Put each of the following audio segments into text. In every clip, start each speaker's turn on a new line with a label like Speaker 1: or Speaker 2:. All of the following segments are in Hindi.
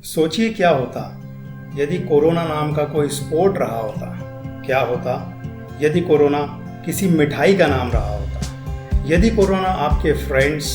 Speaker 1: सोचिए क्या होता यदि कोरोना नाम का कोई स्पोर्ट रहा होता। क्या होता यदि कोरोना किसी मिठाई का नाम रहा होता। यदि कोरोना आपके फ्रेंड्स,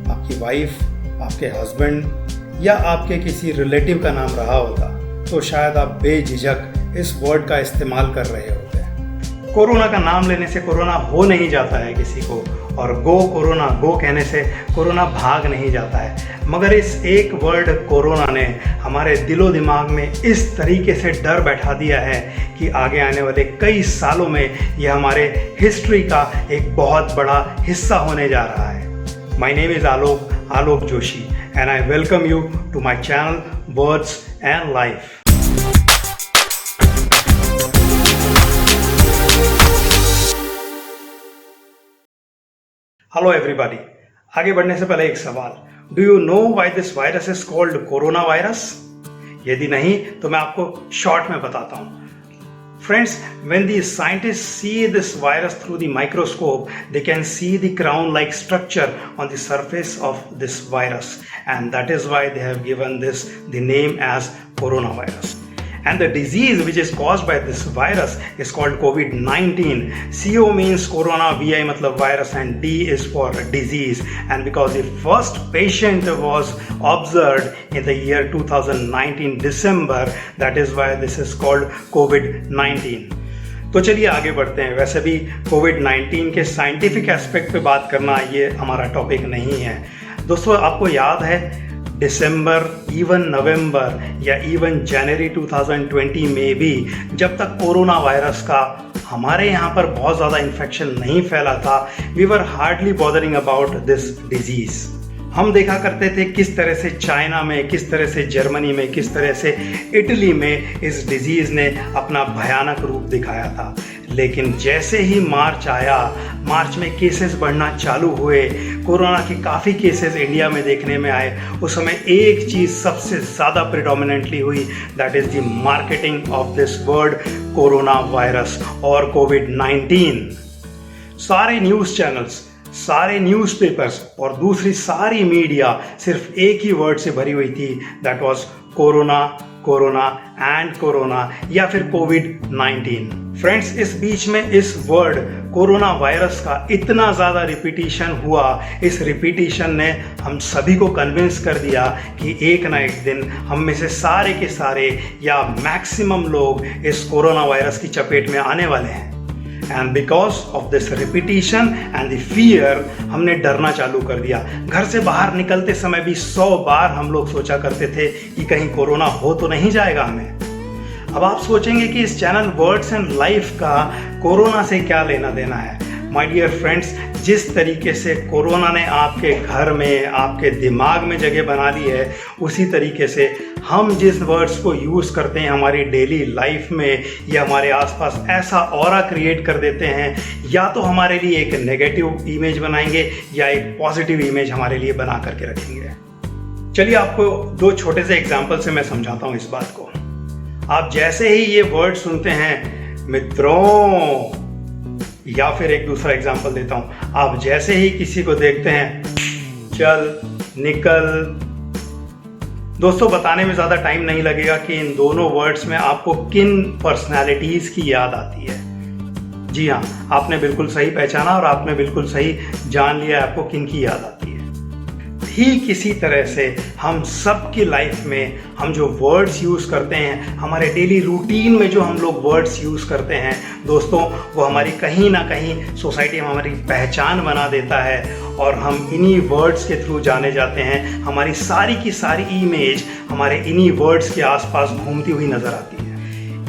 Speaker 1: आपकी वाइफ, आपके हस्बैंड या आपके किसी रिलेटिव का नाम रहा होता तो शायद आप बेझिझक इस वर्ड का इस्तेमाल कर रहे होते। कोरोना का नाम लेने से कोरोना हो नहीं जाता है किसी को, और गो कोरोना गो कहने से कोरोना भाग नहीं जाता है। मगर इस एक वर्ड कोरोना ने हमारे दिलो दिमाग में इस तरीके से डर बैठा दिया है कि आगे आने वाले कई सालों में यह हमारे हिस्ट्री का एक बहुत बड़ा हिस्सा होने जा रहा है। My name is Alok Joshi and I welcome you to my channel Words and Life. Hello everybody. आगे बढ़ने से पहले एक सवाल, Do you know why this virus is called corona virus? यदि नहीं तो मैं आपको शॉर्ट में बताता हूँ। Friends, when the scientists see this virus through the microscope, they can see the crown-like structure on the surface of this virus, and that is why they have given this the name as coronavirus. And the disease which is caused by this virus is called COVID-19. CO means corona, VI matlab virus, and D is for disease. And because the first patient was observed in the year 2019 December, that is why this is called COVID-19. तो चलिए आगे बढ़ते हैं। वैसे भी कोविड-19 के साइंटिफिक एस्पेक्ट पे बात करना ये हमारा टॉपिक नहीं है। दोस्तों, आपको याद है दिसंबर, इवन नवंबर या इवन जनवरी 2020 में भी जब तक कोरोना वायरस का हमारे यहाँ पर बहुत ज़्यादा इन्फेक्शन नहीं फैला था, we were hardly bothering about this disease. हम देखा करते थे किस तरह से चाइना में, किस तरह से जर्मनी में, किस तरह से इटली में इस डिजीज़ ने अपना भयानक रूप दिखाया था। लेकिन जैसे ही मार्च आया, मार्च में केसेस बढ़ना चालू हुए, कोरोना के काफ़ी केसेस इंडिया में देखने में आए, उस समय एक चीज़ सबसे ज़्यादा प्रिडोमिनेंटली हुई, that is the marketing of this word corona virus और कोविड-19। सारे न्यूज़ चैनल्स, सारे न्यूज़पेपर्स और दूसरी सारी मीडिया सिर्फ एक ही वर्ड से भरी हुई थी, that was corona, corona and corona या फिर कोविड-19। फ्रेंड्स, इस बीच में इस वर्ड कोरोना वायरस का इतना ज़्यादा रिपीटिशन हुआ, इस रिपीटिशन ने हम सभी को कन्विंस कर दिया कि एक ना एक दिन हम में से सारे के सारे या मैक्सिमम लोग इस कोरोना वायरस की चपेट में आने वाले हैं। And because of this repetition and the fear, हमने डरना चालू कर दिया। घर से बाहर निकलते समय भी 100 बार हम लोग सोचा करते थे कि कहीं कोरोना हो तो नहीं जाएगा हमें। अब आप सोचेंगे कि इस चैनल वर्ड्स एंड लाइफ का कोरोना से क्या लेना देना है। माय डियर फ्रेंड्स, जिस तरीके से कोरोना ने आपके घर में, आपके दिमाग में जगह बना ली है, उसी तरीके से हम जिस वर्ड्स को यूज़ करते हैं हमारी डेली लाइफ में या हमारे आसपास, ऐसा ऑरा क्रिएट कर देते हैं, या तो हमारे लिए एक नेगेटिव इमेज बनाएंगे या एक पॉजिटिव इमेज हमारे लिए बना करके रखेंगे। चलिए आपको दो छोटे से एग्जाम्पल से मैं समझाता हूँ इस बात को। आप जैसे ही ये वर्ड सुनते हैं मित्रों, या फिर एक दूसरा एग्जाम्पल देता हूं, आप जैसे ही किसी को देखते हैं चल निकल, दोस्तों बताने में ज़्यादा टाइम नहीं लगेगा कि इन दोनों वर्ड्स में आपको किन पर्सनालिटीज़ की याद आती है। जी हाँ, आपने बिल्कुल सही पहचाना और आपने बिल्कुल सही जान लिया आपको किन की याद आती है। ठीक इसी तरह से हम सब की लाइफ में हम जो वर्ड्स यूज़ करते हैं, हमारे डेली रूटीन में जो हम लोग वर्ड्स यूज़ करते हैं दोस्तों, वो हमारी कहीं ना कहीं सोसाइटी में हमारी पहचान बना देता है और हम इन्हीं वर्ड्स के थ्रू जाने जाते हैं। हमारी सारी की सारी इमेज हमारे इन्हीं वर्ड्स के आसपास घूमती हुई नज़र आती है।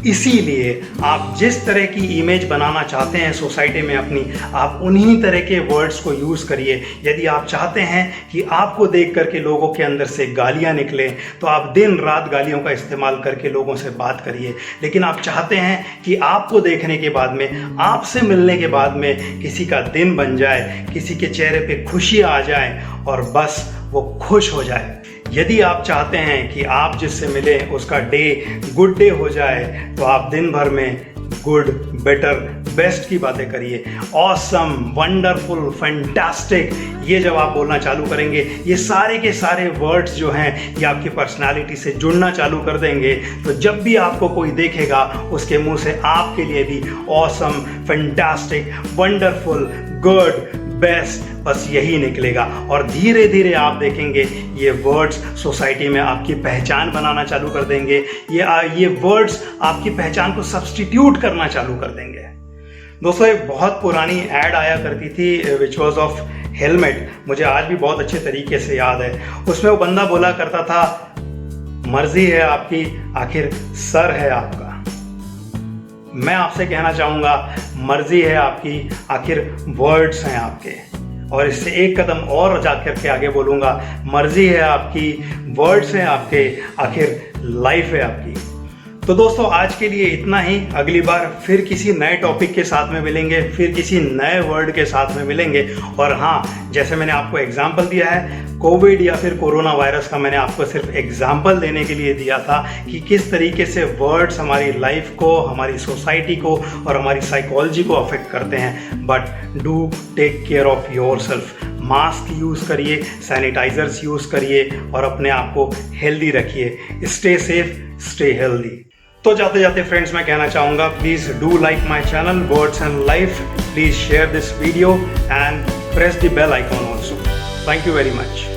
Speaker 1: इसीलिए आप जिस तरह की इमेज बनाना चाहते हैं सोसाइटी में अपनी, आप उन्हीं तरह के वर्ड्स को यूज़ करिए। यदि आप चाहते हैं कि आपको देख करके लोगों के अंदर से गालियां निकलें, तो आप दिन रात गालियों का इस्तेमाल करके लोगों से बात करिए। लेकिन आप चाहते हैं कि आपको देखने के बाद में, आपसे मिलने के बाद में किसी का दिन बन जाए, किसी के चेहरे पे खुशी आ जाए और बस वो खुश हो जाए। यदि आप चाहते हैं कि आप जिससे मिले उसका डे गुड डे हो जाए, तो आप दिन भर में गुड बेटर, बेस्ट की बातें करिए। ऑसम, वंडरफुल, फैंटास्टिक, ये जब आप बोलना चालू करेंगे, ये सारे के सारे वर्ड्स जो हैं ये आपकी पर्सनालिटी से जुड़ना चालू कर देंगे। तो जब भी आपको कोई देखेगा उसके मुंह से आपके लिए भी awesome, fantastic, wonderful, good, best, बस यही निकलेगा। और धीरे धीरे आप देखेंगे ये वर्ड्स सोसाइटी में आपकी पहचान बनाना चालू कर देंगे। ये वर्ड्स आपकी पहचान को सब्स्टिट्यूट करना चालू कर देंगे। दोस्तों, एक बहुत पुरानी ऐड आया करती थी विच वॉज ऑफ हेलमेट, मुझे आज भी बहुत अच्छे तरीके से याद है। उसमें वो बंदा बोला करता था, मर्जी है आपकी, आखिर सर है आपका। मैं आपसे कहना चाहूँगा, मर्जी है आपकी, आखिर वर्ड्स हैं आपके। और इससे एक कदम और जाकर के आगे बोलूँगा, मर्जी है आपकी, वर्ड्स हैं आपके, आखिर लाइफ है आपकी। तो दोस्तों, आज के लिए इतना ही। अगली बार फिर किसी नए टॉपिक के साथ में मिलेंगे, फिर किसी नए वर्ड के साथ में मिलेंगे। और हाँ, जैसे मैंने आपको एग्जाम्पल दिया है कोविड या फिर कोरोना वायरस का, मैंने आपको सिर्फ एग्जाम्पल देने के लिए दिया था कि किस तरीके से वर्ड्स हमारी लाइफ को, हमारी सोसाइटी को और हमारी साइकोलॉजी को अफेक्ट करते हैं। But do take care of yourself. Mask use करिए, सैनिटाइजर्स यूज़ करिए और अपने आप को हेल्दी रखिए। Stay safe, stay healthy. तो जाते जाते फ्रेंड्स, मैं कहना चाहूँगा, please do like my channel Words and Life. Please share this video and press the bell icon also. Thank you very much.